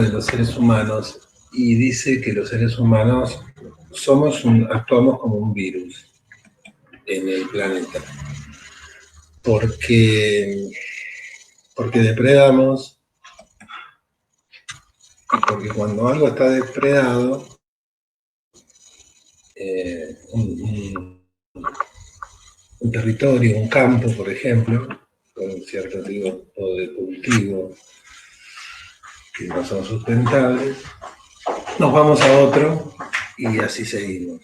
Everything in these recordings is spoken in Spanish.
de los seres humanos y dice que los seres humanos actuamos como un virus en el planeta. Porque depredamos, porque cuando algo está depredado, un territorio, un campo, por ejemplo, con un cierto tipo de cultivo que no son sustentables, nos vamos a otro y así seguimos.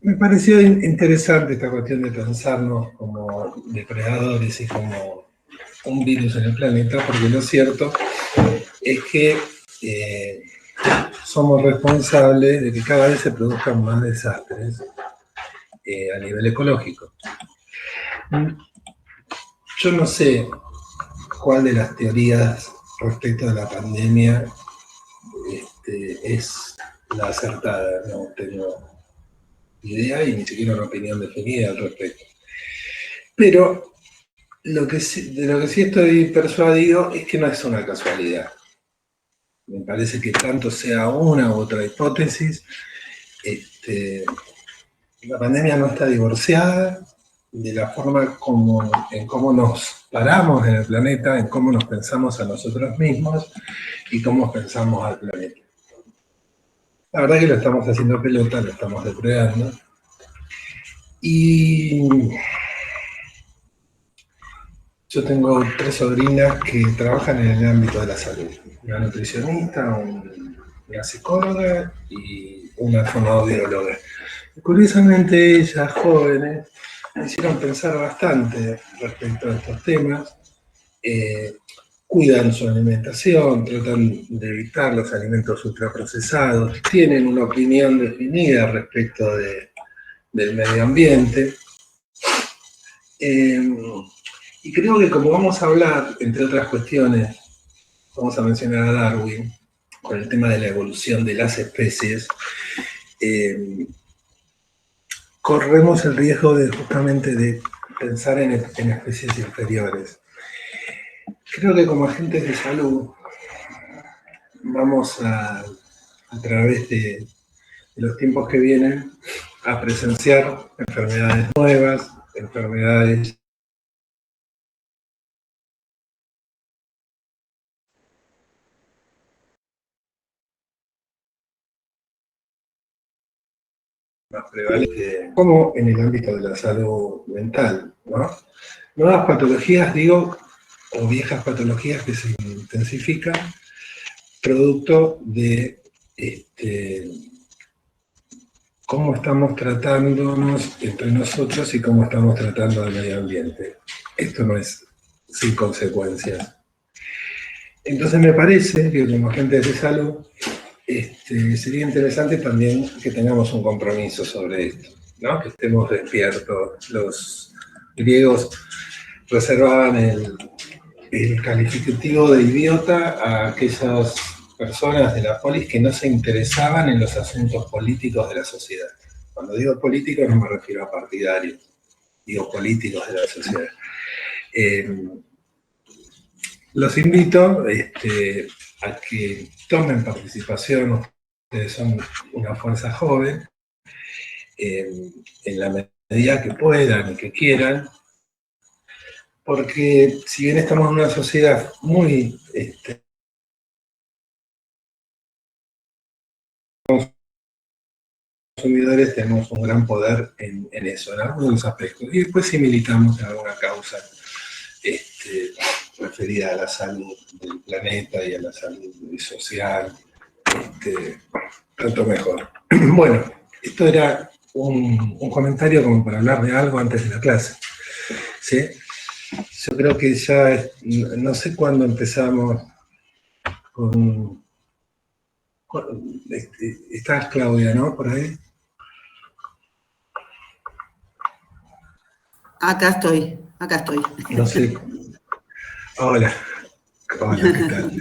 Me pareció interesante esta cuestión de pensarnos como depredadores y como un virus en el planeta, porque lo cierto es que somos responsables de que cada vez se produzcan más desastres a nivel ecológico. Yo no sé cuál de las teorías respecto a la pandemia es la acertada, no tengo idea y ni siquiera una opinión definida al respecto. Pero de lo que sí estoy persuadido es que no es una casualidad. Me parece que tanto sea una u otra hipótesis, la pandemia no está divorciada de la forma en cómo nos paramos en el planeta, en cómo nos pensamos a nosotros mismos y cómo pensamos al planeta. La verdad que lo estamos haciendo pelota, lo estamos depredando. Y yo tengo 3 sobrinas que trabajan en el ámbito de la salud. Una nutricionista, una psicóloga y una fonoaudióloga. Curiosamente, ellas jóvenes me hicieron pensar bastante respecto a estos temas. Cuidan su alimentación, tratan de evitar los alimentos ultraprocesados, tienen una opinión definida respecto del medio ambiente. Y creo que como vamos a hablar, entre otras cuestiones, vamos a mencionar a Darwin, con el tema de la evolución de las especies, corremos el riesgo justamente de pensar en especies inferiores. Creo que como agentes de salud vamos a través de los tiempos que vienen, a presenciar enfermedades nuevas, enfermedades más prevalentes, como en el ámbito de la salud mental, ¿no? Nuevas patologías, digo, o viejas patologías que se intensifican, producto de cómo estamos tratándonos entre nosotros y cómo estamos tratando al medio ambiente. Esto no es sin consecuencias. Entonces me parece que como agentes de salud sería interesante también que tengamos un compromiso sobre esto, ¿no? Que estemos despiertos. Los griegos reservaban el calificativo de idiota a aquellas personas de la polis que no se interesaban en los asuntos políticos de la sociedad. Cuando digo políticos no me refiero a partidarios, digo políticos de la sociedad. Los invito a que tomen participación, ustedes son una fuerza joven, en la medida que puedan y que quieran, porque si bien estamos en una sociedad muy consumidores, tenemos un gran poder en eso, en algunos aspectos. Y después si militamos en alguna causa referida a la salud del planeta y a la salud social, tanto mejor. Bueno, esto era un comentario como para hablar de algo antes de la clase. ¿Sí? Yo creo que ya, no sé cuándo empezamos con estás, Claudia, ¿no? Por ahí. Acá estoy. No sé. Hola, ¿qué tal?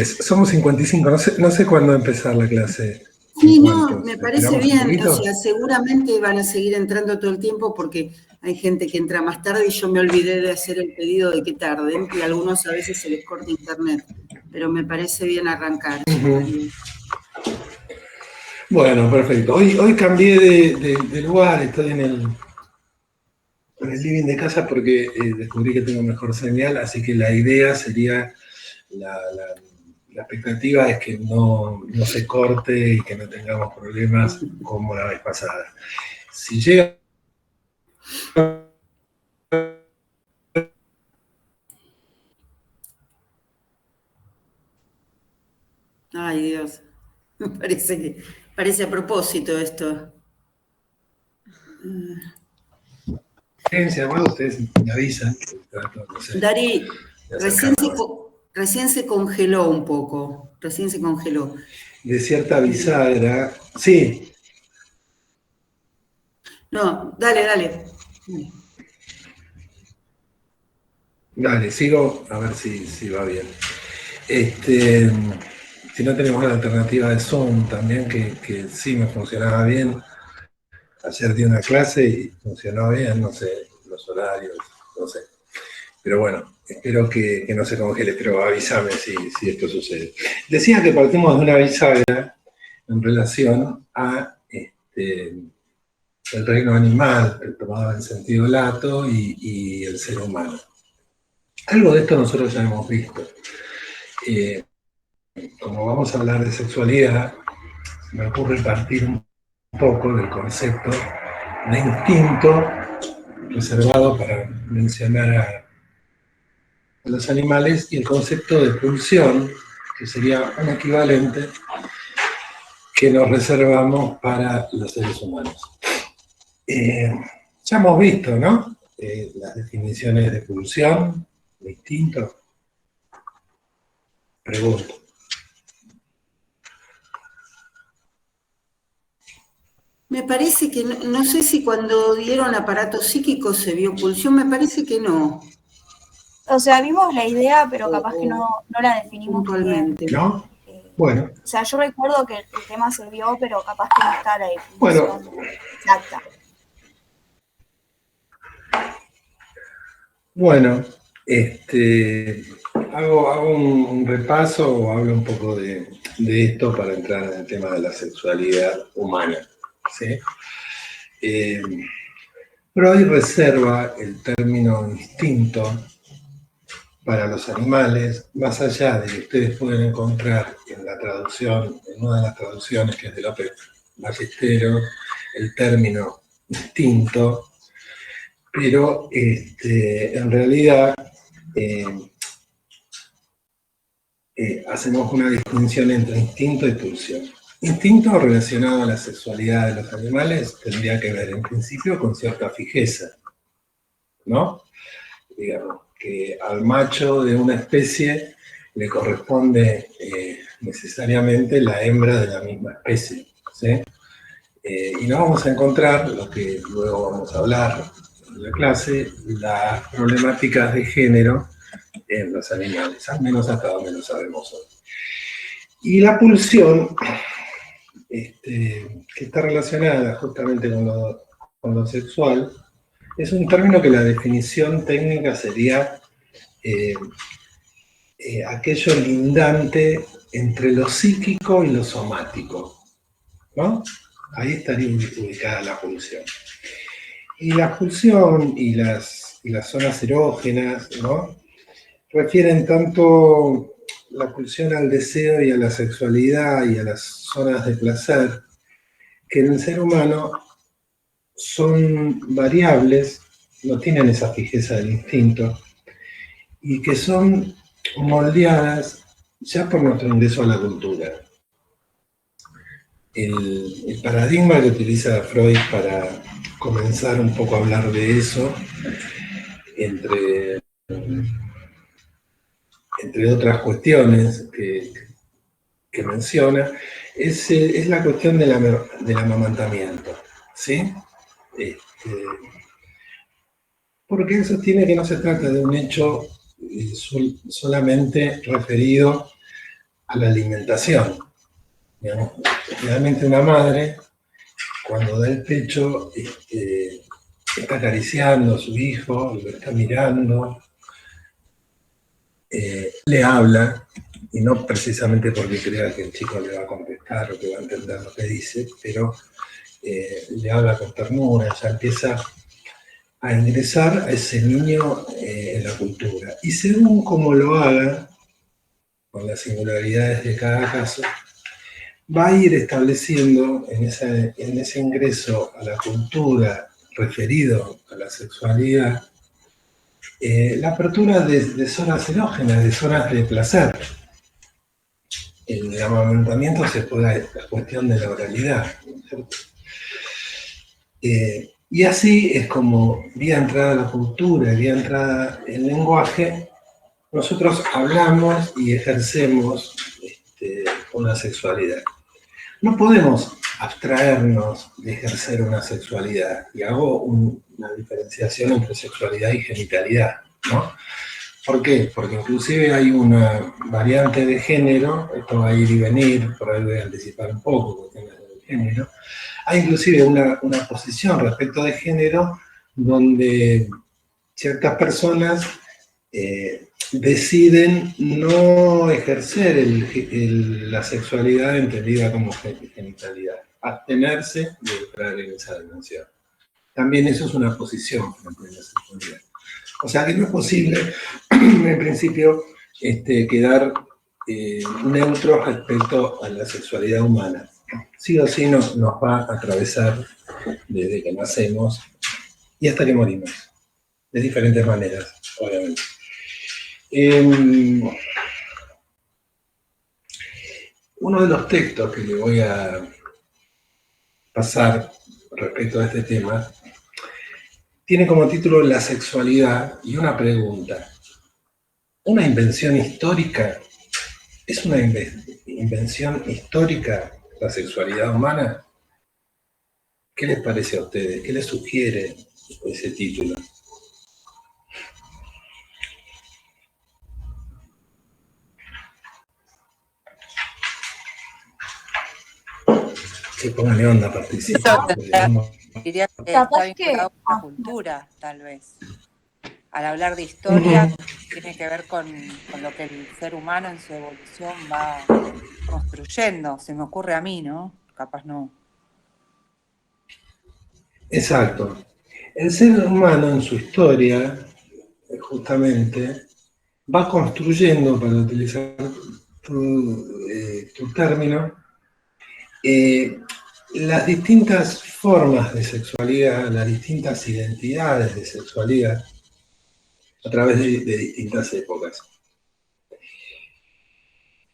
Somos 55, no sé cuándo empezar la clase. Sí, no, me parece ¿Esperamos un bien, poquito? o sea, seguramente van a seguir entrando todo el tiempo porque hay gente que entra más tarde y yo me olvidé de hacer el pedido de que tarden y a algunos a veces se les corta internet, pero me parece bien arrancar, María. Bueno, perfecto. Hoy cambié de lugar, estoy en el living de casa porque descubrí que tengo mejor señal, así que la idea sería, la expectativa es que no se corte y que no tengamos problemas como la vez pasada. Si llega... Ay, Dios, me parece a propósito esto. Bueno, ustedes me avisan, no sé, Dari, de recién acercarme más. recién se congeló un poco, recién se congeló. De cierta bisagra, sí, No, dale. dale, sigo a ver si va bien. Este, si no tenemos la alternativa de Zoom también, que sí me funcionaba bien. Ayer di una clase y funcionó bien, no sé, los horarios, no sé. Pero bueno, espero que no se congele, pero avísame si esto sucede. Decía que partimos de una bisagra en relación a el reino animal, tomado en sentido lato, y el ser humano. Algo de esto nosotros ya hemos visto. Como vamos a hablar de sexualidad, me ocurre partir un poco del concepto de instinto reservado para mencionar a los animales y el concepto de pulsión, que sería un equivalente que nos reservamos para los seres humanos. Ya hemos visto, ¿no? Las definiciones de pulsión, de instinto. Pregunto. Me parece que, no sé si cuando dieron aparato psíquico se vio pulsión, me parece que no. O sea, vimos la idea, pero O, capaz que o no la definimos bien. puntualmente. ¿No? Bueno. O sea, yo recuerdo que el tema se vio, pero capaz que no está la Bueno. definición exacta. Bueno, hago un repaso o hablo un poco de esto para entrar en el tema de la sexualidad humana. ¿Sí? Freud reserva el término instinto para los animales, más allá de que ustedes pueden encontrar en la traducción, en una de las traducciones que es de López Ballesteros, el término instinto, pero en realidad hacemos una distinción entre instinto y pulsión. Instinto relacionado a la sexualidad de los animales tendría que ver en principio con cierta fijeza, ¿no? Digamos, que al macho de una especie le corresponde necesariamente la hembra de la misma especie, ¿sí? Y no vamos a encontrar, lo que luego vamos a hablar en la clase, las problemáticas de género en los animales, al menos hasta donde lo sabemos hoy. Y la pulsión, que está relacionada justamente con lo sexual, es un término que la definición técnica sería aquello lindante entre lo psíquico y lo somático, ¿no? Ahí estaría ubicada la pulsión. Y la pulsión y las zonas erógenas, ¿no? Refieren tanto la pulsión al deseo y a la sexualidad y a las zonas de placer, que en el ser humano son variables, no tienen esa fijeza del instinto, y que son moldeadas ya por nuestro ingreso a la cultura. El paradigma que utiliza Freud para comenzar un poco a hablar de eso, entre otras cuestiones que menciona, es la cuestión del amamantamiento, ¿sí? Porque él sostiene que no se trata de un hecho solamente referido a la alimentación, Digamos, realmente una madre, cuando da el pecho, está acariciando a su hijo, lo está mirando, le habla, y no precisamente porque crea que el chico le va a contestar o que va a entender lo que dice, pero le habla con ternura, ya empieza a ingresar a ese niño en la cultura. Y según cómo lo haga, con las singularidades de cada caso, va a ir estableciendo en ese ingreso a la cultura referido a la sexualidad, la apertura de zonas erógenas, de zonas de placer. El amamantamiento se juega la cuestión de la oralidad, ¿no es cierto? Y así es como, vía entrada la cultura, vía entrada el lenguaje, nosotros hablamos y ejercemos una sexualidad. No podemos abstraernos de ejercer una sexualidad, y hago una diferenciación entre sexualidad y genitalidad, ¿no? ¿Por qué? Porque inclusive hay una variante de género, esto va a ir y venir, por ahí voy a anticipar un poco cuestiones del género. Hay inclusive una posición respecto de género donde ciertas personas deciden no ejercer la sexualidad entendida como genitalidad, abstenerse de entrar en esa dimensión. También eso es una posición frente a la sexualidad. O sea que no es posible, en principio, quedar neutro respecto a la sexualidad humana. Sí o sí nos va a atravesar desde que nacemos y hasta que morimos, de diferentes maneras, obviamente. Uno de los textos que le voy a pasar respecto a este tema tiene como título La sexualidad y una pregunta. ¿Una invención histórica? ¿Es una invención histórica la sexualidad humana? ¿Qué les parece a ustedes? ¿Qué les sugiere ese título? Sí, pónganle onda, participen. Diría que Capaz está que- vinculado con la cultura, tal vez. Al hablar de historia, tiene que ver con lo que el ser humano en su evolución va construyendo. Se me ocurre a mí, ¿no? Capaz no. Exacto. El ser humano en su historia, justamente, va construyendo, para utilizar tu término, las distintas formas de sexualidad, las distintas identidades de sexualidad, a través de distintas épocas.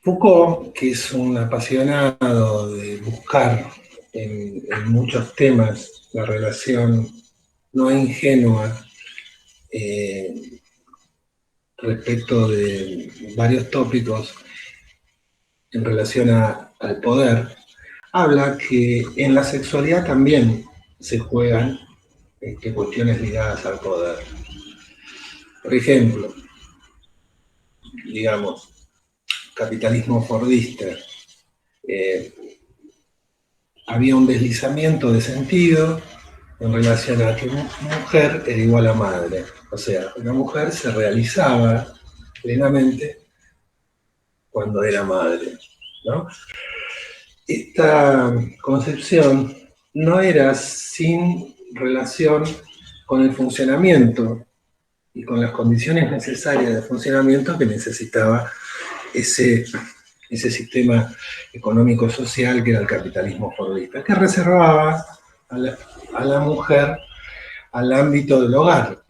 Foucault, que es un apasionado de buscar en muchos temas la relación no ingenua respecto de varios tópicos en relación al poder, habla que en la sexualidad también se juegan cuestiones ligadas al poder. Por ejemplo, digamos, capitalismo fordista, había un deslizamiento de sentido en relación a que mujer era igual a madre. O sea, una mujer se realizaba plenamente cuando era madre, ¿no? Esta concepción no era sin relación con el funcionamiento y con las condiciones necesarias de funcionamiento que necesitaba ese sistema económico-social que era el capitalismo fordista, que reservaba a la mujer al ámbito del hogar,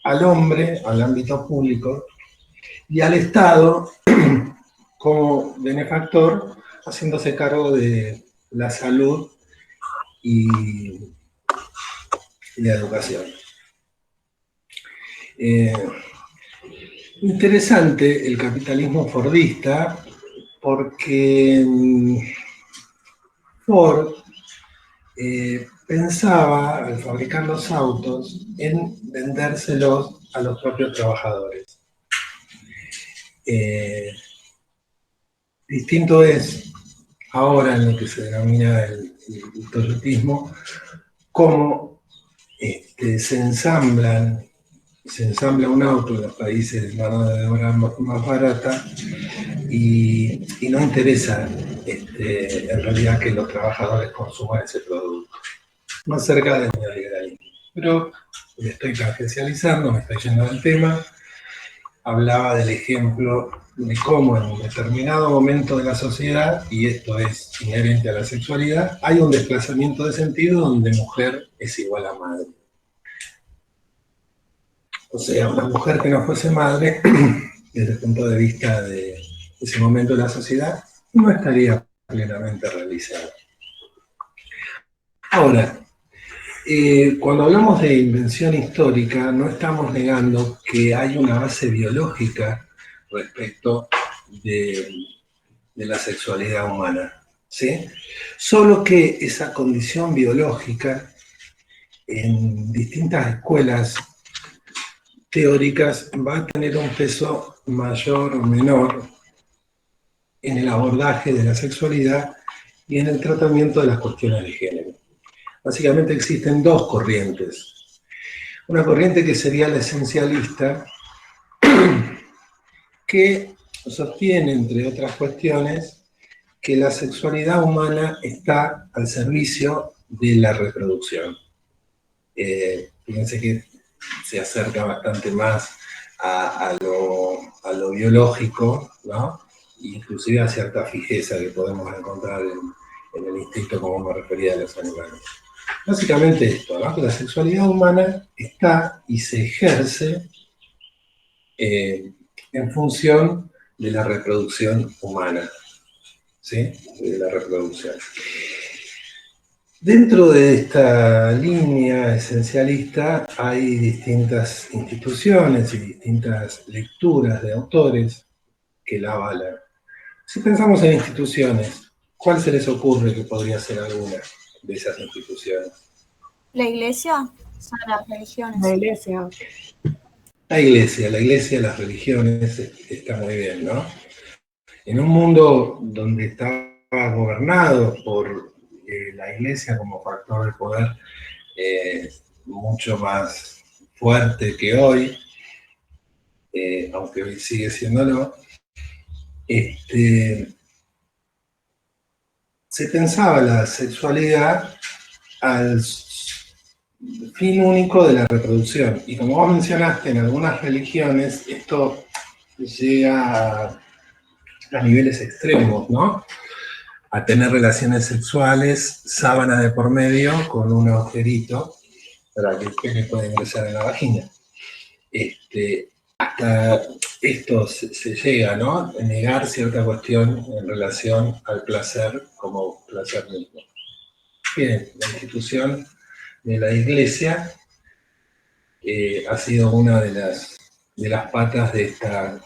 al hombre al ámbito público y al Estado como benefactor haciéndose cargo de la salud y la educación. Interesante el capitalismo fordista porque Ford pensaba, al fabricar los autos, en vendérselos a los propios trabajadores. Distinto es ahora en lo que se denomina el toyotismo, cómo se ensambla un auto en los países de mano de obra más barata y no interesa en realidad que los trabajadores consuman ese producto. Más cerca del neoliberalismo. Pero me estoy tangencializando, me estoy yendo del tema. Hablaba del ejemplo de cómo en un determinado momento de la sociedad, y esto es inherente a la sexualidad, hay un desplazamiento de sentido donde mujer es igual a madre. O sea, una mujer que no fuese madre, desde el punto de vista de ese momento de la sociedad, no estaría plenamente realizada. Ahora, cuando hablamos de invención histórica, no estamos negando que hay una base biológica respecto de la sexualidad humana, ¿sí? Solo que esa condición biológica en distintas escuelas teóricas va a tener un peso mayor o menor en el abordaje de la sexualidad y en el tratamiento de las cuestiones de género. Básicamente existen dos corrientes. Una corriente que sería la esencialista, que sostiene, entre otras cuestiones, que la sexualidad humana está al servicio de la reproducción. Fíjense que se acerca bastante más a lo biológico, ¿no? Inclusive a cierta fijeza que podemos encontrar en el instinto, como me refería a los animales. Básicamente esto, ¿no? Que la sexualidad humana está y se ejerce en función de la reproducción humana, ¿sí? De la reproducción. Dentro de esta línea esencialista hay distintas instituciones y distintas lecturas de autores que la avalan. Si pensamos en instituciones, ¿cuál se les ocurre que podría ser alguna de esas instituciones? La iglesia son las religiones. La iglesia. La iglesia, las religiones, está muy bien, ¿no? En un mundo donde estaba gobernado por la iglesia como factor de poder mucho más fuerte que hoy, aunque hoy sigue siéndolo, se pensaba la sexualidad al fin único de la reproducción. Y como vos mencionaste, en algunas religiones esto llega a niveles extremos, ¿no? A tener relaciones sexuales, sábana de por medio, con un agujerito para que el pene pueda ingresar en la vagina. Hasta esto se llega, ¿no? A negar cierta cuestión en relación al placer como placer mismo. Bien, la institución de la iglesia ha sido una de las patas de esta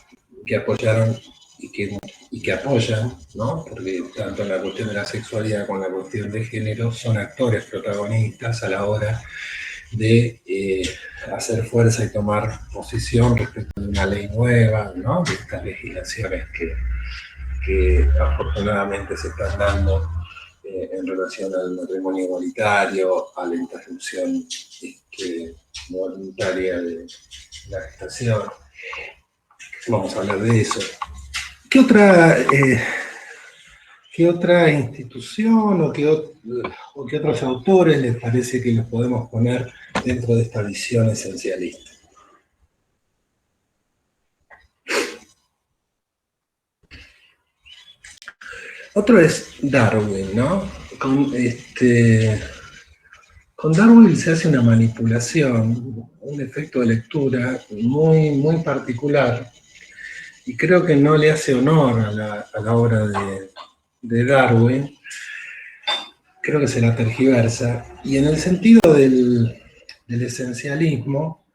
que apoyaron y que apoyan, ¿no? Porque tanto en la cuestión de la sexualidad como en la cuestión de género son actores protagonistas a la hora de hacer fuerza y tomar posición respecto de una ley nueva, ¿no? De estas legislaciones que afortunadamente se están dando en relación al matrimonio igualitario, a la interrupción voluntaria de la gestación. Vamos a hablar de eso. ¿Qué otra institución o qué otros autores les parece que los podemos poner dentro de esta visión esencialista? Otro es Darwin, ¿no? Con Darwin se hace una manipulación, un efecto de lectura muy, muy particular, y creo que no le hace honor a la obra de Darwin. Creo que se la tergiversa, y en el sentido del esencialismo,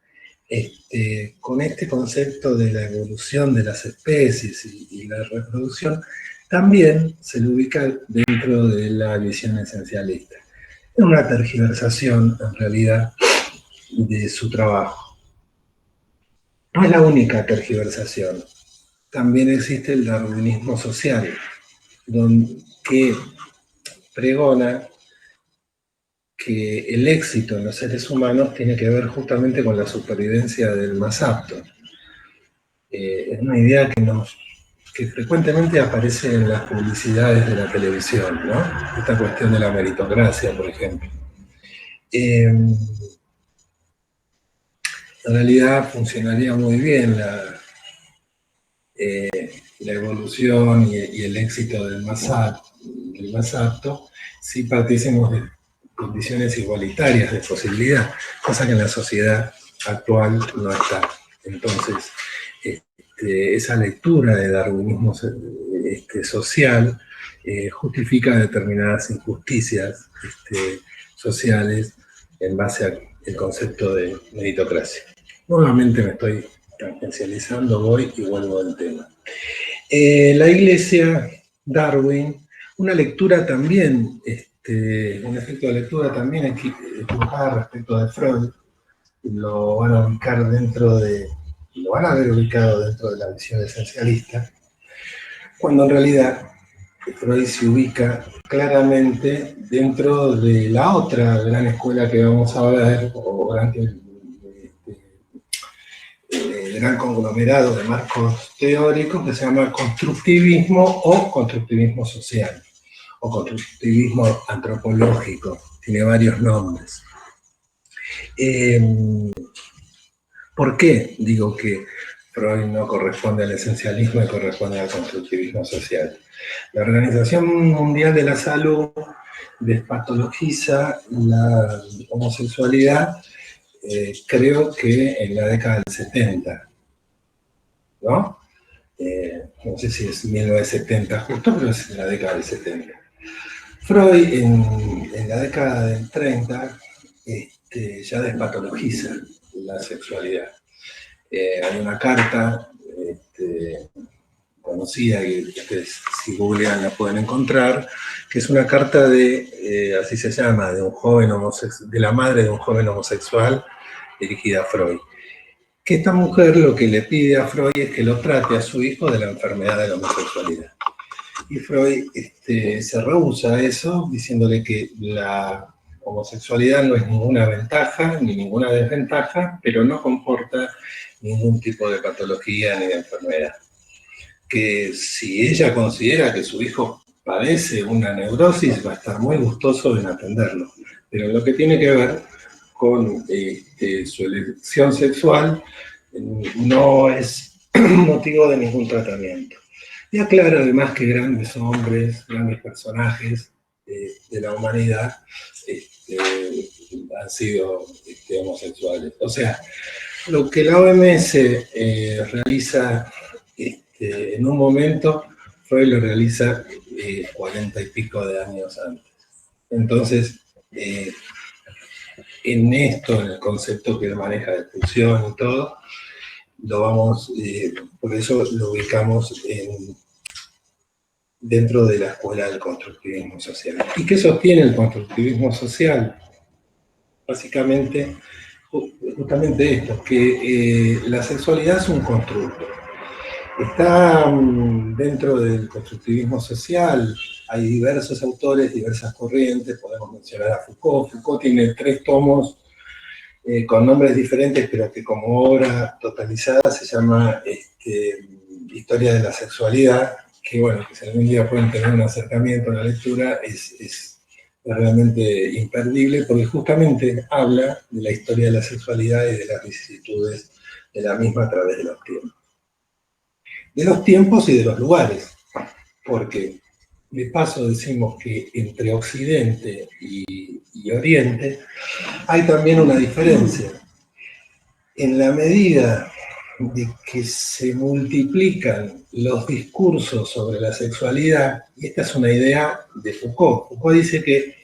con este concepto de la evolución de las especies y la reproducción, también se lo ubica dentro de la visión esencialista. Es una tergiversación, en realidad, de su trabajo. No es la única tergiversación. También existe el darwinismo social. que pregona que el éxito en los seres humanos tiene que ver justamente con la supervivencia del más apto. Es una idea que frecuentemente aparece en las publicidades de la televisión, ¿no? Esta cuestión de la meritocracia, por ejemplo. En realidad funcionaría muy bien la evolución y el éxito del más apto si partiésemos de condiciones igualitarias de posibilidad, cosa que en la sociedad actual no está. Entonces, esa lectura de darwinismo social justifica determinadas injusticias sociales en base al concepto de meritocracia. Nuevamente me estoy tangencializando, voy y vuelvo al tema. La Iglesia, Darwin, una lectura también, un efecto de lectura también equivocada respecto de Freud, lo van a haber ubicado dentro de la visión esencialista, cuando en realidad Freud se ubica claramente dentro de la otra gran escuela que vamos a ver, o gran conglomerado de marcos teóricos que se llama constructivismo o constructivismo social, o constructivismo antropológico, tiene varios nombres. ¿Por qué digo que Freud no corresponde al esencialismo y corresponde al constructivismo social? La Organización Mundial de la Salud despatologiza la homosexualidad, creo que en la década del 70, ¿no? No sé si es 1970 justo, pero es en la década del 70. Freud en la década del 30 ya despatologiza la sexualidad. Hay una carta conocida, que ustedes si googlean la pueden encontrar, que es una carta así se llama, de la madre de un joven homosexual dirigida a Freud. Que esta mujer lo que le pide a Freud es que lo trate a su hijo de la enfermedad de la homosexualidad. Y Freud se rehúsa a eso, diciéndole que la homosexualidad no es ninguna ventaja ni ninguna desventaja, pero no comporta ningún tipo de patología ni de enfermedad. Que si ella considera que su hijo padece una neurosis, va a estar muy gustoso en atenderlo. Pero en lo que tiene que ver con su elección sexual, no es motivo de ningún tratamiento. Y aclara además que grandes hombres, grandes personajes de la humanidad han sido homosexuales. O sea, lo que la OMS realiza en un momento, Freud lo realiza 40 y pico de años antes. Entonces, en esto, en el concepto que él maneja de pulsión y todo, por eso lo ubicamos dentro de la escuela del constructivismo social. ¿Y qué sostiene el constructivismo social? Básicamente, justamente esto, que la sexualidad es un constructo. Está dentro del constructivismo social, hay diversos autores, diversas corrientes, podemos mencionar a Foucault. Foucault tiene 3 tomos con nombres diferentes, pero que como obra totalizada se llama Historia de la Sexualidad, que bueno, que si algún día pueden tener un acercamiento a la lectura, es realmente imperdible, porque justamente habla de la historia de la sexualidad y de las vicisitudes de la misma a través de los tiempos. De los tiempos y de los lugares, porque de paso decimos que entre Occidente y Oriente hay también una diferencia. En la medida de que se multiplican los discursos sobre la sexualidad, y esta es una idea de Foucault. Foucault dice que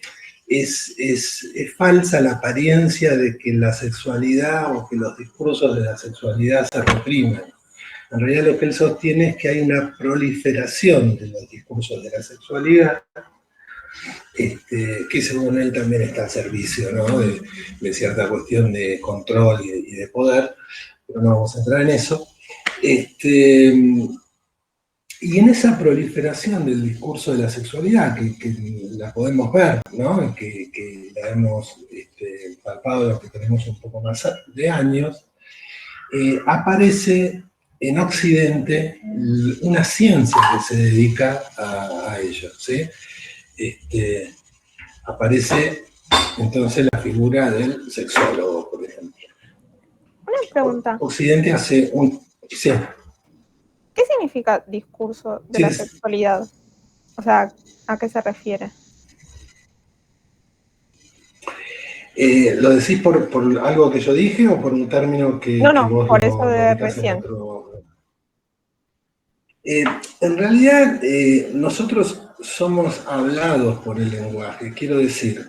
es falsa la apariencia de que la sexualidad o que los discursos de la sexualidad se reprimen. En realidad lo que él sostiene es que hay una proliferación de los discursos de la sexualidad, que según él también está al servicio, ¿no? de cierta cuestión de control y de poder, pero no vamos a entrar en eso. Y Y en esa proliferación del discurso de la sexualidad, que la podemos ver, ¿no? Que la hemos palpado los que tenemos un poco más de años, aparece en Occidente una ciencia que se dedica a ello, ¿sí? Aparece entonces la figura del sexólogo, por ejemplo. Una pregunta. Occidente hace un... Sí. ¿Qué significa discurso de la sexualidad? O sea, ¿a qué se refiere? ¿Lo decís por algo que yo dije o por un término que vos por eso de ubicás recién. en otro? En realidad, nosotros somos hablados por el lenguaje. Quiero decir,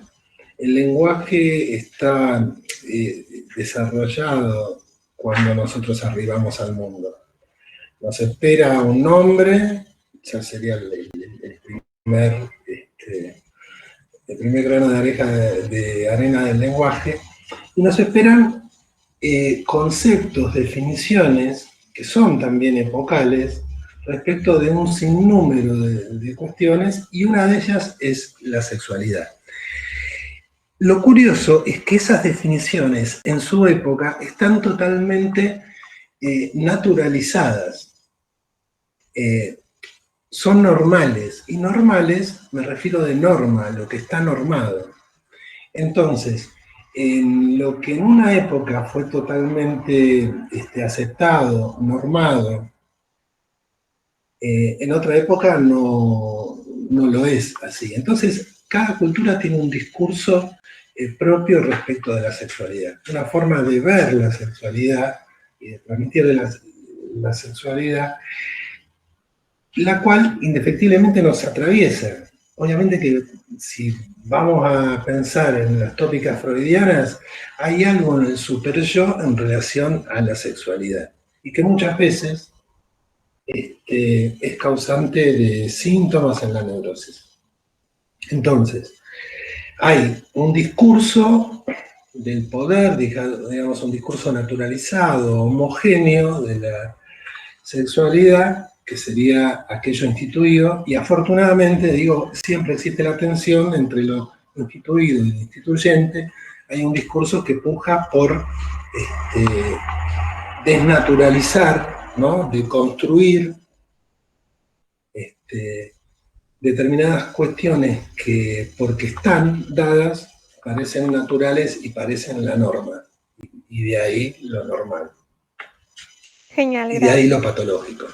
el lenguaje está desarrollado cuando nosotros arribamos al mundo. Nos espera un nombre, ya sería el primer grano de arena del lenguaje, y nos esperan conceptos, definiciones, que son también epocales, respecto de un sinnúmero de cuestiones, y una de ellas es la sexualidad. Lo curioso es que esas definiciones en su época están totalmente naturalizadas. Son normales, y normales me refiero de norma, lo que está normado. Entonces, en lo que en una época fue totalmente aceptado, normado, en otra época no lo es así. Entonces, cada cultura tiene un discurso propio respecto de la sexualidad, una forma de ver la sexualidad y de transmitir la sexualidad, la cual indefectiblemente nos atraviesa. Obviamente que si vamos a pensar en las tópicas freudianas, hay algo en el super-yo en relación a la sexualidad, y que muchas veces es causante de síntomas en la neurosis. Entonces, hay un discurso del poder, digamos, un discurso naturalizado, homogéneo de la sexualidad, que sería aquello instituido, y afortunadamente, digo, siempre existe la tensión entre lo instituido y lo instituyente. Hay un discurso que puja por desnaturalizar, ¿no? De construir determinadas cuestiones que, porque están dadas, parecen naturales y parecen la norma, y de ahí lo normal. Genial, y de ahí lo patológico.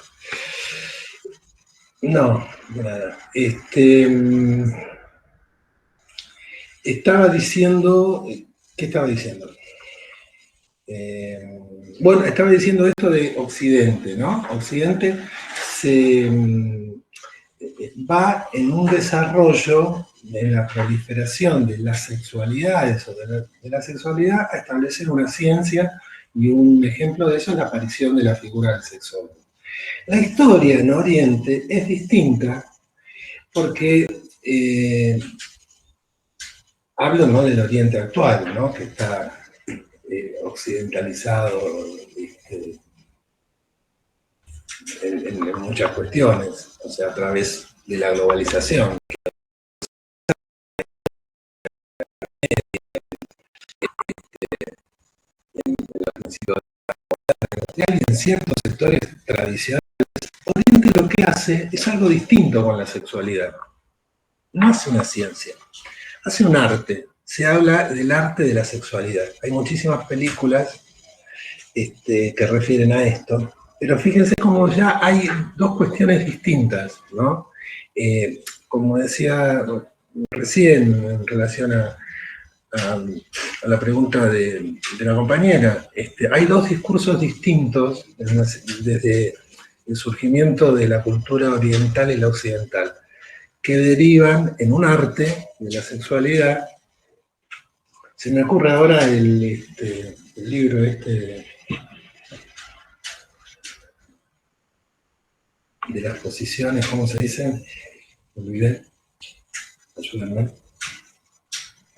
No, nada. Estaba diciendo... ¿Qué estaba diciendo? Bueno, estaba diciendo esto de Occidente, ¿no? Occidente va en un desarrollo de la proliferación de las sexualidades o de la sexualidad a establecer una ciencia, y un ejemplo de eso es la aparición de la figura del sexólogo. La historia en Oriente es distinta porque hablo no del Oriente actual, ¿no? Que está occidentalizado en muchas cuestiones, o sea, a través de la globalización. En ciertos sectores tradicionales, Oriente lo que hace es algo distinto con la sexualidad. No hace una ciencia, hace un arte. Se habla del arte de la sexualidad. Hay muchísimas películas que refieren a esto, pero fíjense cómo ya hay dos cuestiones distintas, ¿no? Como decía recién en relación a la pregunta de la compañera, hay dos discursos distintos desde el surgimiento de la cultura oriental y la occidental, que derivan en un arte de la sexualidad. Se me ocurre ahora el libro de las posiciones, ¿cómo se dice? Me olvidé. Ayúdenme.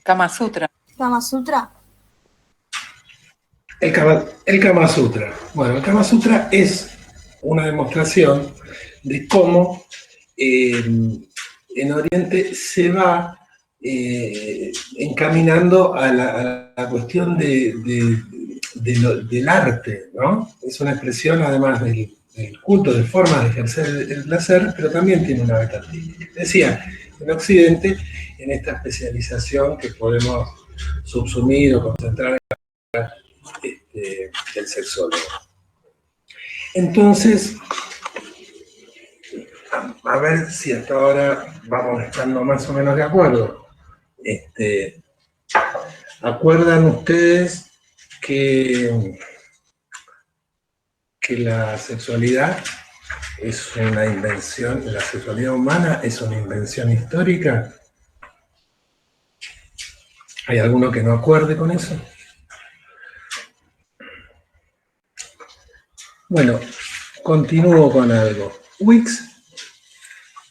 Kama Sutra. Kama Sutra. El Kama Sutra. Bueno, el Kama Sutra es una demostración de cómo en Oriente se va encaminando a la cuestión del arte, ¿no? Es una expresión, además del culto, de formas de ejercer el placer, pero también tiene una beta artística. Decía, en Occidente, en esta especialización que podemos subsumir o concentrar el sexólogo. Entonces, a ver si hasta ahora vamos estando más o menos de acuerdo. ¿Acuerdan ustedes que la sexualidad es una invención, la sexualidad humana es una invención histórica? ¿Hay alguno que no acuerde con eso? Bueno, continúo con algo. Wicks,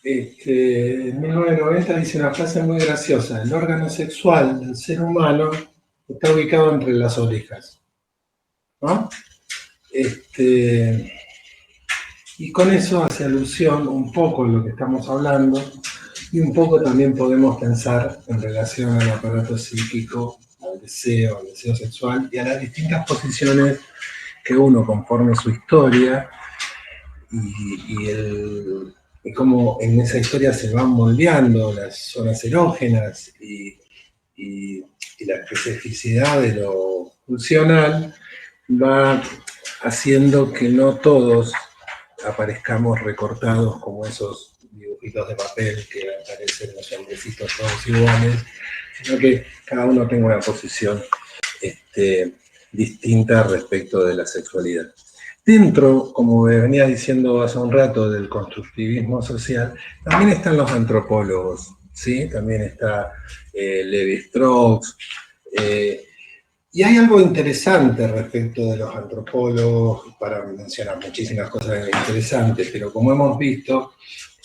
en 1990 dice una frase muy graciosa: el órgano sexual del ser humano está ubicado entre las orejas, ¿no? Y con eso hace alusión un poco a lo que estamos hablando, y un poco también podemos pensar en relación al aparato psíquico, al deseo sexual, y a las distintas posiciones que uno, conforme su historia, y cómo en esa historia se van moldeando las zonas erógenas y la especificidad de lo funcional, va haciendo que no todos aparezcamos recortados como esos dibujitos de papel que aparecen los hombrecitos todos iguales, sino que cada uno tenga una posición distinta respecto de la sexualidad. Dentro, como venía diciendo hace un rato, del constructivismo social, también están los antropólogos, ¿sí? También está Levi-Strauss, y hay algo interesante respecto de los antropólogos, para mencionar muchísimas cosas interesantes, pero como hemos visto,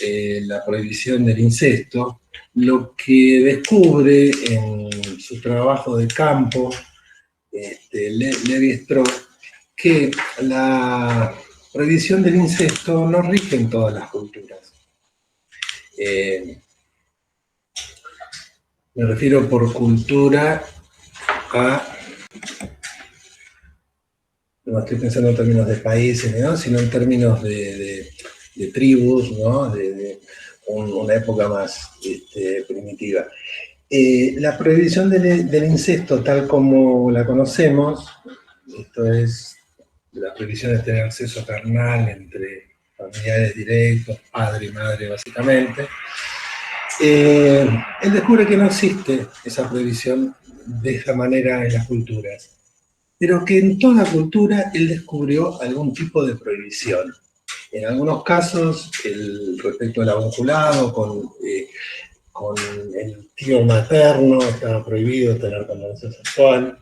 la prohibición del incesto, lo que descubre en su trabajo de campo, Levi-Strauss, que la prohibición del incesto no rige en todas las culturas. Me refiero por cultura a... No estoy pensando en términos de países, ¿no? Sino en términos de tribus, ¿no? De una época más primitiva. La prohibición del incesto, tal como la conocemos, esto es la prohibición de tener acceso carnal entre familiares directos, padre y madre básicamente, él descubre que no existe esa prohibición de esa manera en las culturas, pero que en toda cultura él descubrió algún tipo de prohibición. En algunos casos, respecto al avunculado, con el tío materno estaba prohibido tener conversación sexual.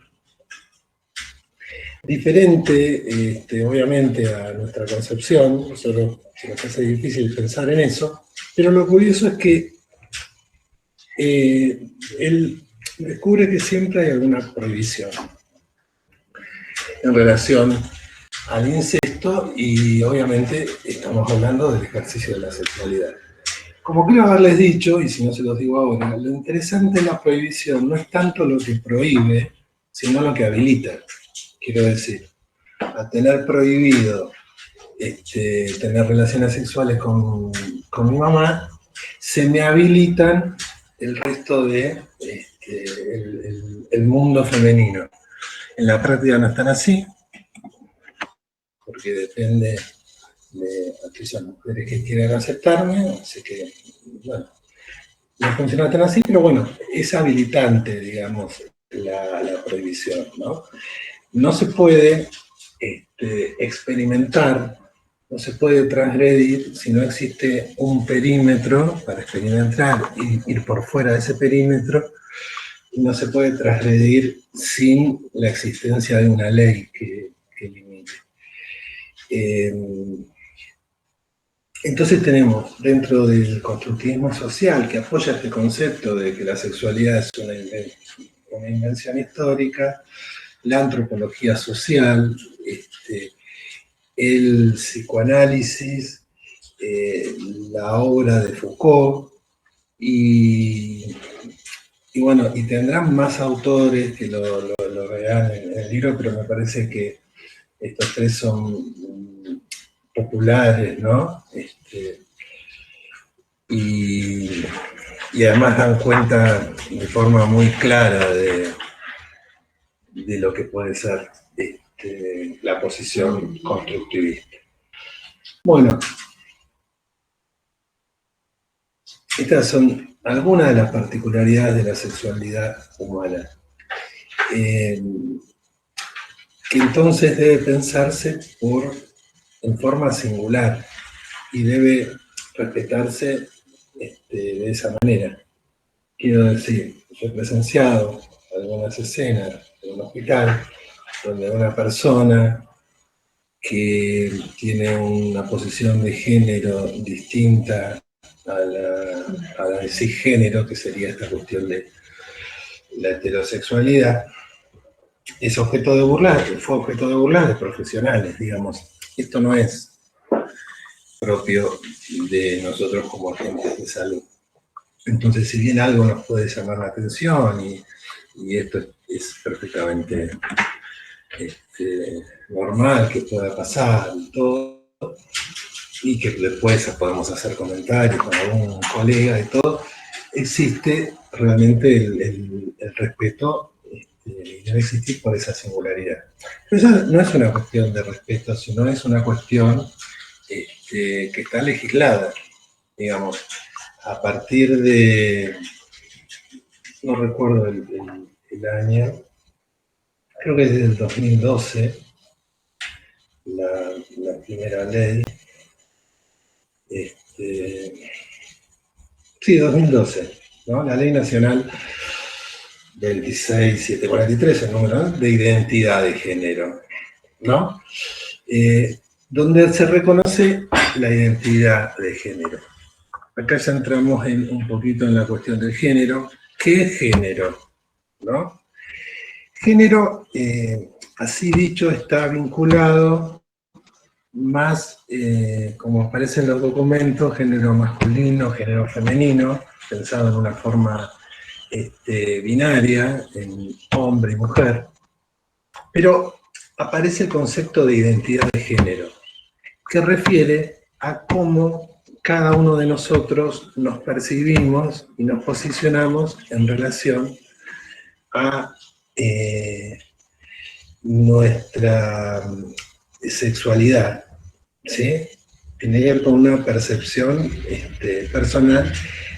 Diferente, obviamente, a nuestra concepción, nosotros se nos hace difícil pensar en eso, pero lo curioso es que él descubre que siempre hay alguna prohibición en relación al incesto, y obviamente estamos hablando del ejercicio de la sexualidad. Como creo haberles dicho, y si no se los digo ahora, lo interesante de la prohibición no es tanto lo que prohíbe, sino lo que habilita. Quiero decir, a tener prohibido tener relaciones sexuales con mi mamá, se me habilitan el resto de el mundo femenino. En la práctica no están así, porque depende de aquellas mujeres que quieran aceptarme, así que, bueno, no funciona tan así, pero bueno, es habilitante, digamos, la prohibición, ¿no? No se puede experimentar, no se puede transgredir si no existe un perímetro para experimentar y ir por fuera de ese perímetro, y no se puede transgredir sin la existencia de una ley que limite. Entonces tenemos, dentro del constructivismo social, que apoya este concepto de que la sexualidad es una invención histórica, la antropología social, el psicoanálisis la obra de Foucault, y bueno, y tendrán más autores que lo vean en el libro, pero me parece que estos tres son populares, ¿no? Y además dan cuenta de forma muy clara de lo que puede ser la posición constructivista. Bueno, estas son algunas de las particularidades de la sexualidad humana, que entonces debe pensarse en forma singular y debe respetarse de esa manera. Quiero decir, yo he presenciado algunas escenas en un hospital donde una persona que tiene una posición de género distinta a la de cisgénero, que sería esta cuestión de la heterosexualidad, es objeto de burla, fue objeto de burla de profesionales, digamos. Esto no es propio de nosotros como agentes de salud. Entonces, si bien algo nos puede llamar la atención, y esto es perfectamente normal que pueda pasar y todo, y que después podemos hacer comentarios con algún colega y todo, existe realmente el respeto, y debe existir por esa singularidad. Pero eso no es una cuestión de respeto, sino es una cuestión que está legislada, digamos, a partir de, no recuerdo el año, creo que desde el 2012, la primera ley, sí, 2012, ¿no? La Ley Nacional del 16743, el número de identidad de género, ¿no? Donde se reconoce la identidad de género. Acá ya entramos un poquito en la cuestión del género. ¿Qué es género? ¿No? Género, así dicho, está vinculado más, como aparece en los documentos, género masculino, género femenino, pensado en una forma binaria, en hombre y mujer, pero aparece el concepto de identidad de género, que refiere a cómo cada uno de nosotros nos percibimos y nos posicionamos en relación a nuestra sexualidad, ¿sí? Tiene que ver con una percepción personal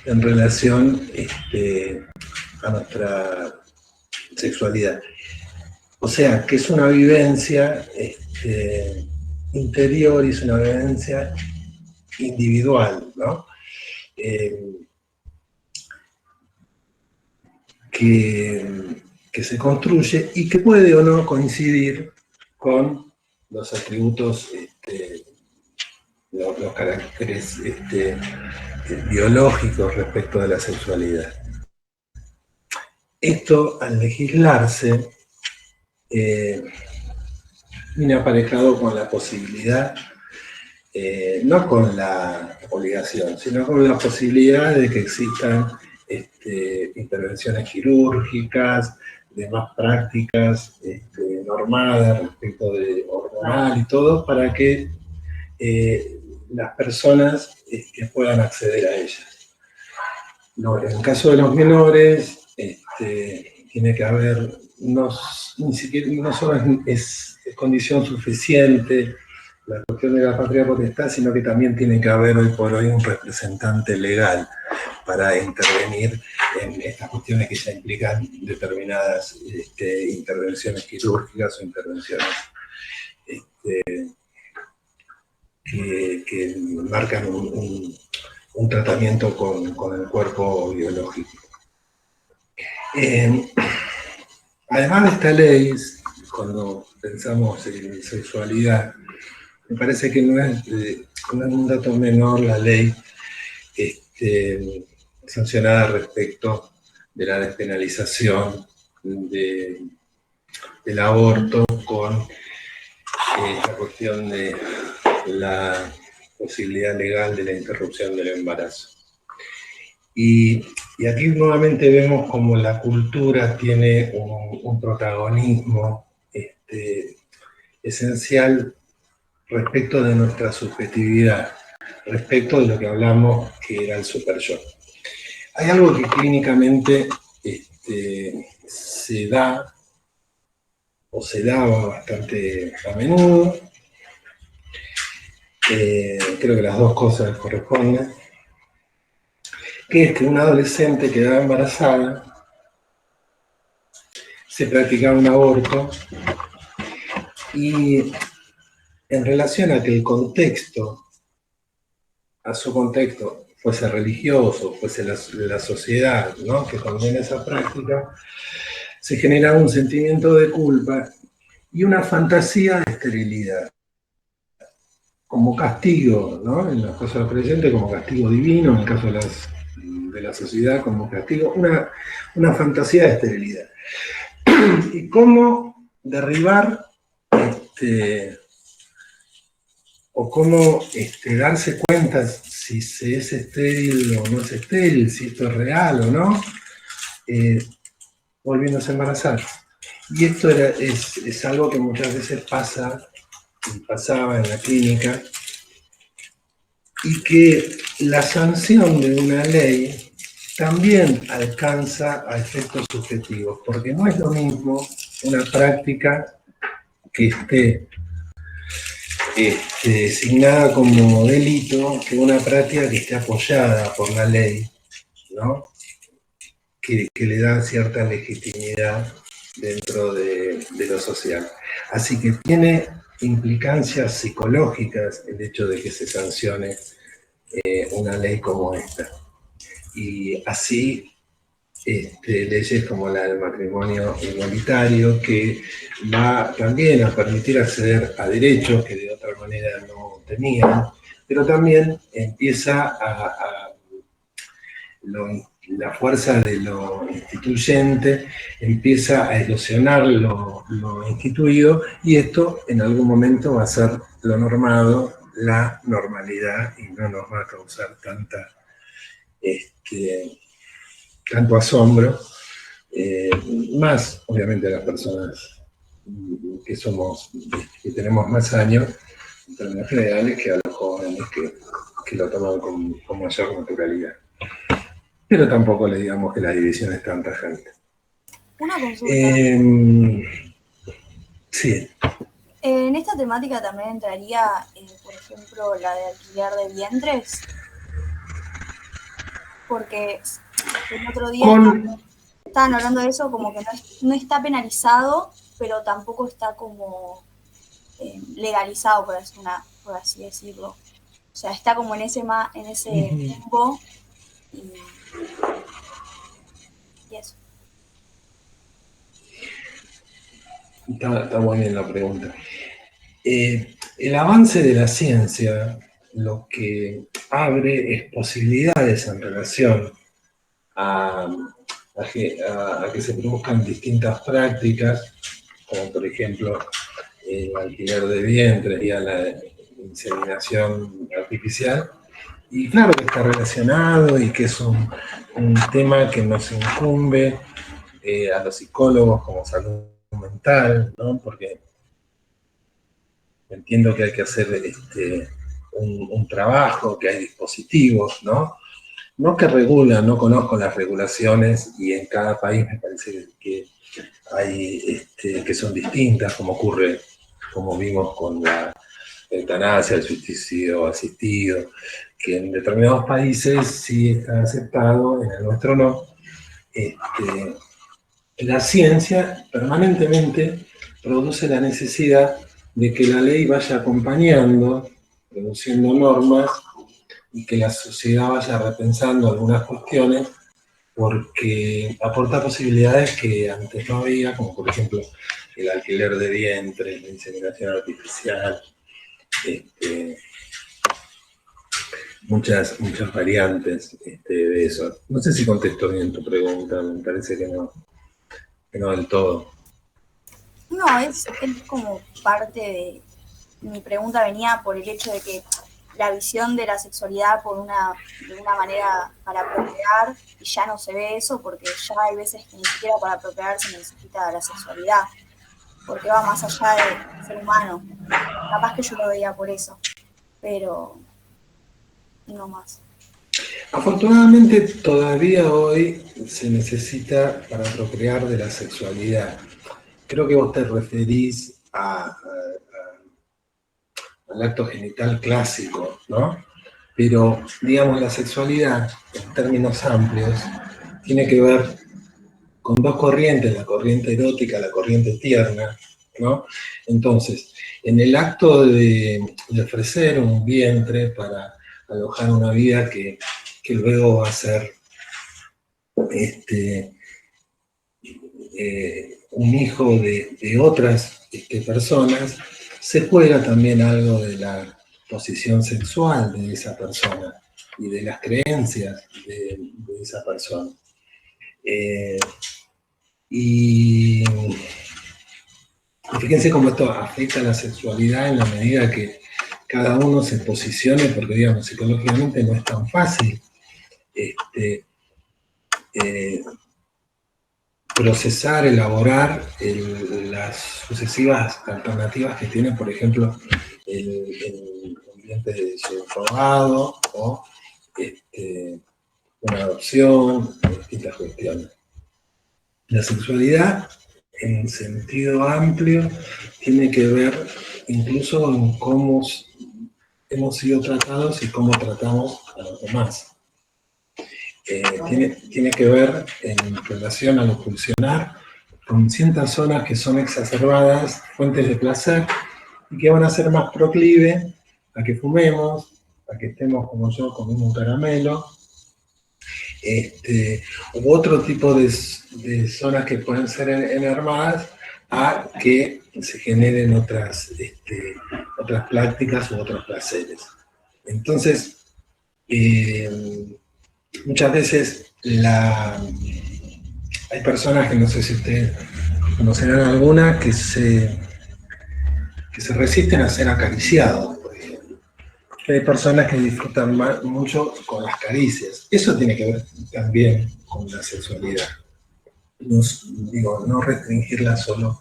en relación a nuestra sexualidad. O sea, que es una vivencia interior y es una vivencia individual, ¿no? Que se construye y que puede o no coincidir con los atributos, los caracteres biológicos respecto de la sexualidad. Esto, al legislarse, viene aparejado con la posibilidad, no con la obligación, sino con la posibilidad de que existan intervenciones quirúrgicas, demás prácticas normadas respecto de hormonal y todo, para que las personas puedan acceder a ellas. No, en el caso de los menores, tiene que haber, no solo es condición suficiente la cuestión de la patria potestad, sino que también tiene que haber hoy por hoy un representante legal para intervenir en estas cuestiones que ya implican determinadas intervenciones quirúrgicas o intervenciones que marcan un tratamiento con el cuerpo biológico. Además de esta ley, cuando pensamos en sexualidad, me parece que no es un dato menor la ley sancionada respecto de la despenalización del aborto con esta cuestión de la posibilidad legal de la interrupción del embarazo. Y aquí nuevamente vemos como la cultura tiene un protagonismo esencial respecto de nuestra subjetividad, respecto de lo que hablamos que era el superyo. Hay algo que clínicamente se da, o se daba bastante a menudo, creo que las dos cosas corresponden, que es que una adolescente quedaba embarazada, se practicaba un aborto, y en relación a que el contexto, a su contexto, fuese religioso, fuese la sociedad, ¿no?, que condena esa práctica, se generaba un sentimiento de culpa y una fantasía de esterilidad, como castigo, ¿no?, en los casos de los creyentes como castigo divino, en el caso de la sociedad como castigo, una fantasía de esterilidad. Y cómo derribar o cómo darse cuenta si se es estéril o no es estéril, si esto es real o no, volviéndose a embarazar. Y esto es algo que muchas veces pasaba en la clínica, y que la sanción de una ley también alcanza a efectos subjetivos, porque no es lo mismo una práctica que esté designada como delito que una práctica que esté apoyada por la ley, ¿no?, que le da cierta legitimidad dentro de lo social. Así que tiene implicancias psicológicas el hecho de que se sancione una ley como esta. Y así leyes como la del matrimonio igualitario, que va también a permitir acceder a derechos que de otra manera no tenían, pero también empieza la fuerza de lo instituyente empieza a erosionar lo instituido, y esto en algún momento va a ser lo normado, la normalidad, y no nos va a causar tanto asombro, más obviamente a las personas que tenemos más años, en términos generales, que a los jóvenes que lo toman con mayor naturalidad. Pero tampoco le digamos que la división es tan tajante. Una consulta. Sí. En esta temática también entraría, por ejemplo, la de alquiler de vientres. Porque el otro día estaban hablando de eso, como que no está penalizado, pero tampoco está como legalizado, por así decirlo. O sea, está como en ese limbo, y eso. Está muy bien la pregunta. El avance de la ciencia lo que abre es posibilidades en relación a que se produzcan distintas prácticas, como por ejemplo el alquiler de vientres y a la inseminación artificial. Y claro que está relacionado y que es un tema que nos incumbe a los psicólogos como salud mental, ¿no? Porque entiendo que hay que hacer un trabajo, que hay dispositivos, ¿no? No que regulan, no conozco las regulaciones, y en cada país me parece que hay que son distintas, como ocurre, como vimos con la eutanasia, el suicidio asistido, que en determinados países sí está aceptado, en el nuestro no. La ciencia permanentemente produce la necesidad de que la ley vaya acompañando, produciendo normas, y que la sociedad vaya repensando algunas cuestiones, porque aporta posibilidades que antes no había, como por ejemplo el alquiler de vientres, la inseminación artificial, muchas variantes de eso. No sé si contesto bien tu pregunta, me parece que no del todo. No, es como parte de mi pregunta, venía por el hecho de que la visión de la sexualidad de una manera para procrear, y ya no se ve eso, porque ya hay veces que ni siquiera para procrear se necesita la sexualidad, porque va más allá del ser humano. Capaz que yo lo veía por eso, pero no más. Afortunadamente todavía hoy se necesita para procrear de la sexualidad. Creo que vos te referís al acto genital clásico, ¿no? Pero, digamos, la sexualidad, en términos amplios, tiene que ver con dos corrientes, la corriente erótica, la corriente tierna, ¿no? Entonces, en el acto de ofrecer un vientre para alojar una vida que luego va a ser un hijo de otras personas, se juega también algo de la posición sexual de esa persona y de las creencias de esa persona. Y fíjense cómo esto afecta a la sexualidad en la medida que cada uno se posicione, porque digamos, psicológicamente no es tan fácil procesar, elaborar las sucesivas alternativas que tiene, por ejemplo, el ambiente de subrogado o una adopción, distintas cuestiones. La sexualidad, en sentido amplio, tiene que ver incluso en cómo hemos sido tratados y cómo tratamos a los demás. Tiene que ver en relación a lo pulsionar con ciertas zonas que son exacerbadas, fuentes de placer, y que van a ser más proclive a que fumemos, a que estemos como yo comiendo un caramelo, u otro tipo de zonas que pueden ser enervadas, a que se generen otras prácticas u otros placeres. Entonces, muchas veces hay personas que no sé si ustedes conocerán alguna que se resisten a ser acariciados, por ejemplo. Hay personas que disfrutan mucho con las caricias. Eso tiene que ver también con la sexualidad. No restringirla solo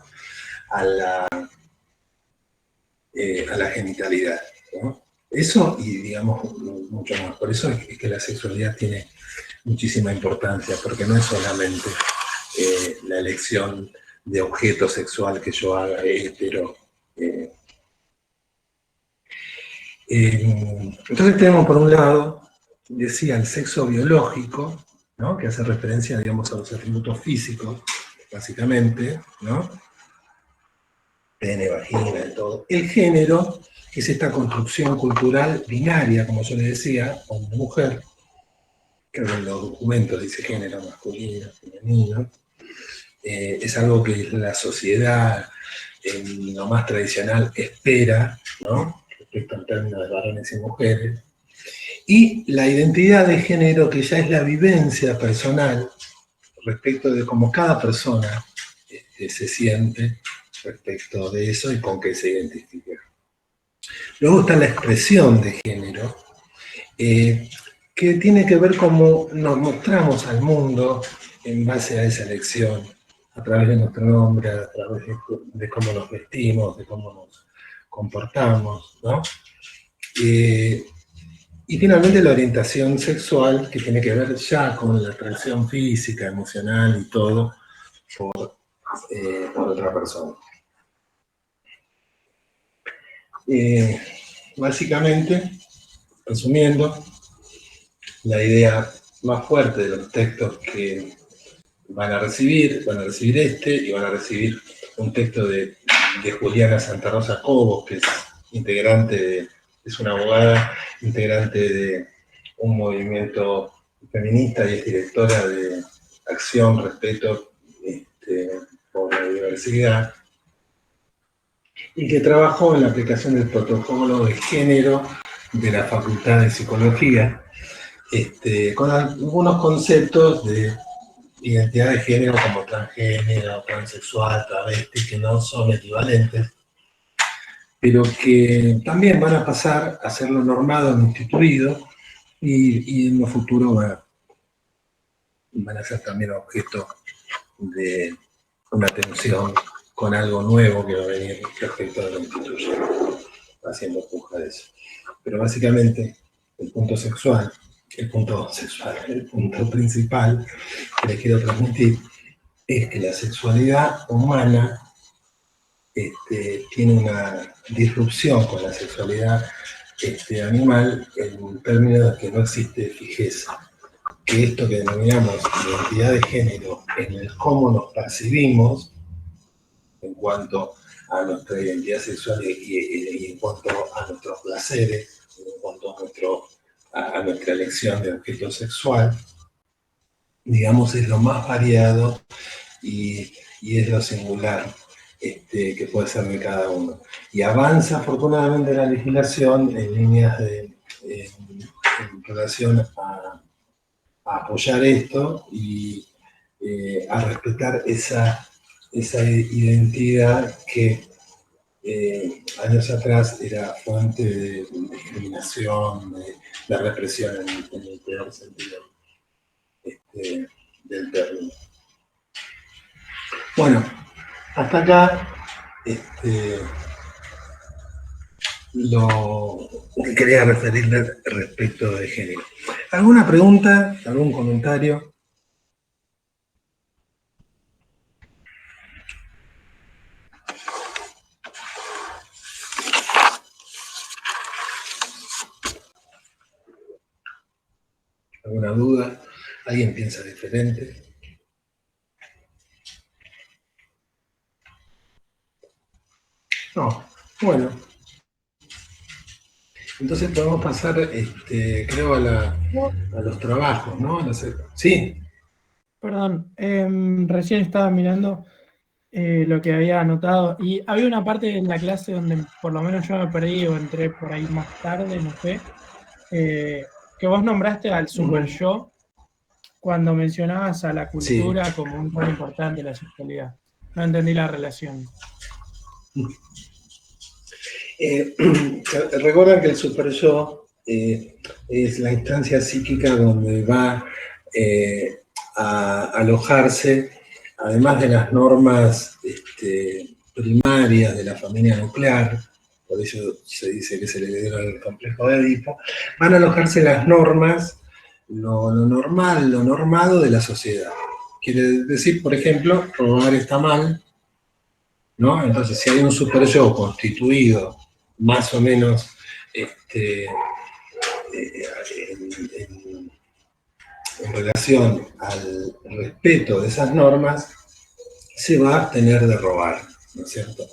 a la genitalidad, ¿no? Eso y digamos mucho más. Por eso es que la sexualidad tiene muchísima importancia, porque no es solamente la elección de objeto sexual que yo haga hetero. Entonces tenemos por un lado, decía, el sexo biológico, ¿no? Que hace referencia, digamos, a los atributos físicos, básicamente, ¿no? Pene, vagina y todo. El género, que es esta construcción cultural binaria, como yo le decía, hombre-mujer, que en los documentos dice género masculino, femenino, es algo que la sociedad, en lo más tradicional, espera, ¿no? Respecto al término de varones y mujeres. Y la identidad de género, que ya es la vivencia personal respecto de cómo cada persona se siente respecto de eso y con qué se identifica. Luego está la expresión de género, que tiene que ver cómo nos mostramos al mundo en base a esa elección, a través de nuestro nombre, a través de cómo nos vestimos, de cómo nos comportamos, ¿no? Y finalmente la orientación sexual, que tiene que ver ya con la atracción física, emocional y todo por otra persona. Básicamente, resumiendo, la idea más fuerte de los textos que van a recibir y van a recibir un texto de Juliana Santa Rosa Cobos, que es es una abogada integrante de un movimiento feminista y es directora de Acción Respeto por la Diversidad, y que trabajó en la aplicación del protocolo de género de la Facultad de Psicología, con algunos conceptos de identidad de género como transgénero, transexual, travesti, que no son equivalentes, pero que también van a pasar a ser lo normado, lo instituido, y en lo futuro van a ser también objeto de una tensión con algo nuevo que va a venir respecto a lo instituyente, haciendo puja de eso. Pero básicamente el punto principal que les quiero transmitir es que la sexualidad humana tiene una disrupción con la sexualidad animal en términos de que no existe fijeza. Que esto que denominamos identidad de género en el cómo nos percibimos en cuanto a nuestra identidad sexual y en cuanto a nuestros placeres, en cuanto a nuestra elección de objeto sexual, digamos, es lo más variado y es lo singular que puede ser de cada uno. Y avanza afortunadamente la legislación en líneas en relación a apoyar esto y a respetar esa identidad que años atrás era fuente de discriminación, de represión en el peor sentido del término. Bueno, hasta acá lo que quería referirle respecto de género. ¿Alguna pregunta? ¿Algún comentario? ¿Alguna duda? ¿Alguien piensa diferente? No. Bueno. Entonces podemos pasar, creo, a los trabajos, ¿no? Sí. Perdón, recién estaba mirando lo que había anotado y había una parte en la clase donde por lo menos yo me perdí o entré por ahí más tarde, no sé, que vos nombraste al super yo cuando mencionabas a la cultura sí, como un rol importante de la sexualidad. No entendí la relación. Recuerdan que el super yo es la instancia psíquica donde va a alojarse, además de las normas primarias de la familia nuclear, por eso se dice que es el heredero del complejo de Edipo, van a alojarse las normas, lo normal, lo normado de la sociedad. Quiere decir, por ejemplo, robar está mal, ¿no? Entonces, si hay un super yo constituido más o menos en relación al respeto de esas normas, se va a abstener de robar, ¿no es cierto?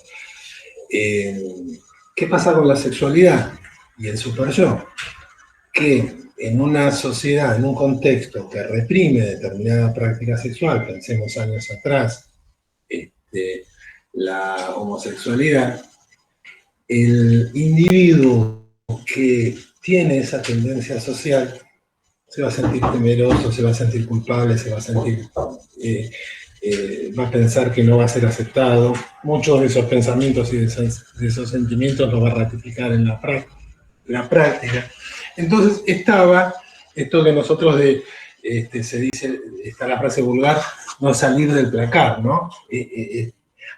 ¿Qué pasa con la sexualidad y el super yo? Que en una sociedad, en un contexto que reprime determinada práctica sexual, pensemos años atrás, la homosexualidad, el individuo que tiene esa tendencia social se va a sentir temeroso, se va a sentir culpable, se va a sentir, va a pensar que no va a ser aceptado. Muchos de esos pensamientos y de esos sentimientos los va a ratificar en la práctica. Entonces estaba esto que nosotros se dice, está la frase vulgar, no salir del placar, ¿no?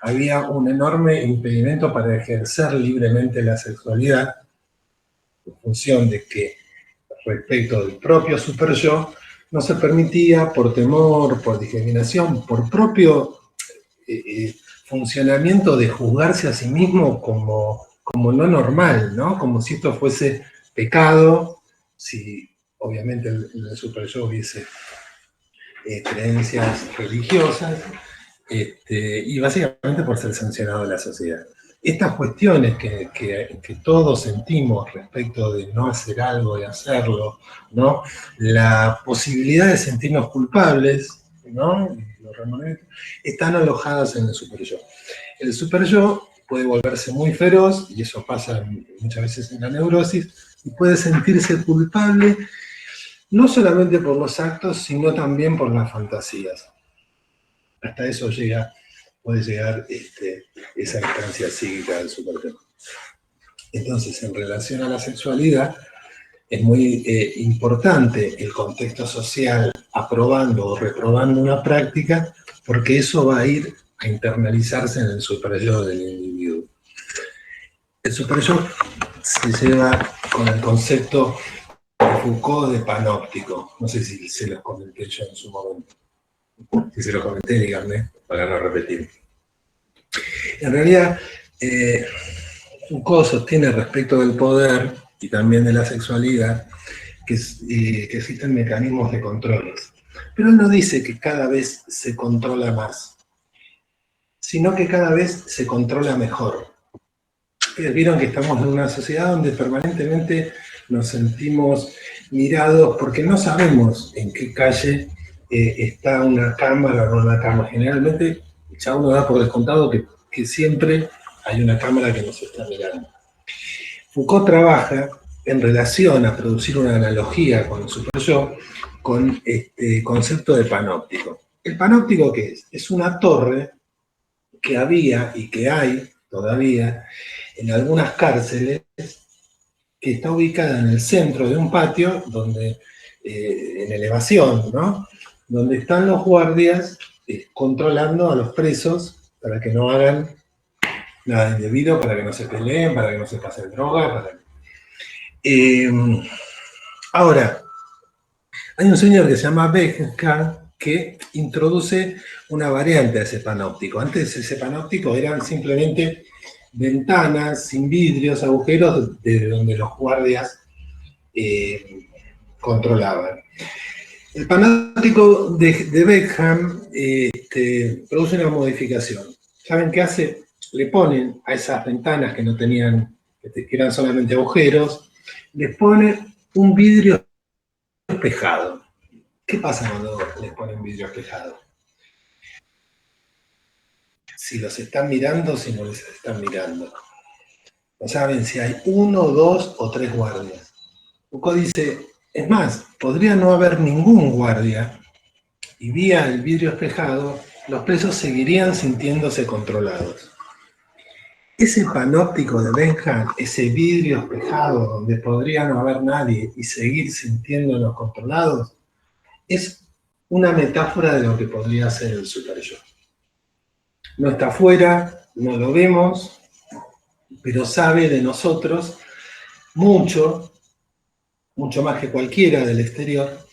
Había un enorme impedimento para ejercer libremente la sexualidad, en función de que respecto del propio super yo, no se permitía por temor, por discriminación, por propio funcionamiento de juzgarse a sí mismo como no normal, ¿no? Como si esto fuese pecado, si obviamente el super yo hubiese creencias religiosas, y básicamente por ser sancionado en la sociedad. Estas cuestiones que todos sentimos respecto de no hacer algo y hacerlo, ¿no? La posibilidad de sentirnos culpables, ¿no? Están alojadas en el super yo. El super yo puede volverse muy feroz, y eso pasa muchas veces en la neurosis, y puede sentirse culpable no solamente por los actos, sino también por las fantasías. Hasta eso puede llegar esa instancia psíquica del super yo. Entonces, en relación a la sexualidad, es muy importante el contexto social aprobando o reprobando una práctica, porque eso va a ir a internalizarse en el superyo del individuo. El superyo se lleva con el concepto de Foucault de panóptico. No sé si se los comenté yo en su momento. Si se los comenté, díganme, para no repetir. En realidad, Foucault sostiene respecto del poder y también de la sexualidad que existen mecanismos de controles. Pero él no dice que cada vez se controla más, sino que cada vez se controla mejor. Ustedes vieron que estamos en una sociedad donde permanentemente nos sentimos mirados porque no sabemos en qué calle está una cámara o no una cámara. Generalmente ya uno da por descontado que siempre hay una cámara que nos está mirando. Foucault trabaja en relación a producir una analogía con el superyo, con este concepto de panóptico. ¿El panóptico qué es? Es una torre que había y que hay todavía en algunas cárceles, que está ubicada en el centro de un patio, donde, en elevación, ¿no? Donde están los guardias controlando a los presos para que no hagan nada indebido, para que no se peleen, para que no se pasen drogas. Ahora, hay un señor que se llama Bentham que introduce una variante a ese panóptico. Antes ese panóptico eran simplemente ventanas sin vidrios, agujeros, de donde los guardias controlaban. El panóptico de Bentham produce una modificación. ¿Saben qué hace? Le ponen a esas ventanas que no tenían, que eran solamente agujeros, les pone un vidrio espejado. ¿Qué pasa cuando les ponen vidrio espejado? Si los están mirando, si no les están mirando. No saben si hay 1, 2 o 3 guardias. Foucault dice, es más, podría no haber ningún guardia, y vía el vidrio espejado, los presos seguirían sintiéndose controlados. Ese panóptico de Bentham, ese vidrio espejado donde podría no haber nadie y seguir sintiéndonos controlados, es una metáfora de lo que podría ser el superyo. No está afuera, no lo vemos, pero sabe de nosotros mucho, mucho más que cualquiera del exterior,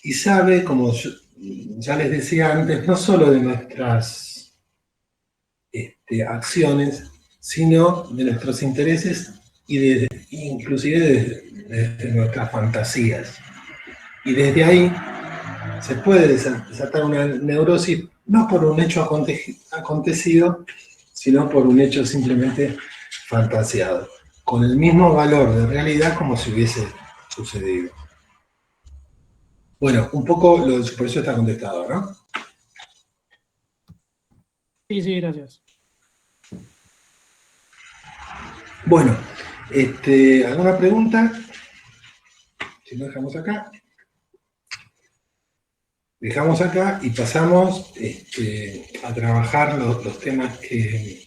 y sabe, como yo ya les decía antes, no solo de nuestras acciones, sino de nuestros intereses y inclusive de nuestras fantasías. Y desde ahí se puede desatar una neurosis, no por un hecho acontecido, sino por un hecho simplemente fantaseado, con el mismo valor de realidad como si hubiese sucedido. Bueno, un poco lo del superyo está contestado, ¿no? Sí, gracias. Bueno, ¿alguna pregunta? Si no, dejamos acá. Dejamos acá y pasamos a trabajar los temas que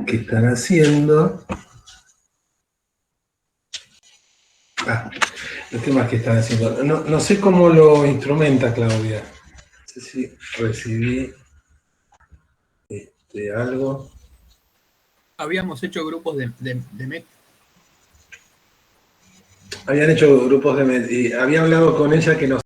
están haciendo. Los temas que están haciendo. No sé cómo lo instrumenta Claudia. No sé si recibí algo. Habíamos hecho grupos de MEC. Habían hecho grupos de MEC y había hablado con ella que nos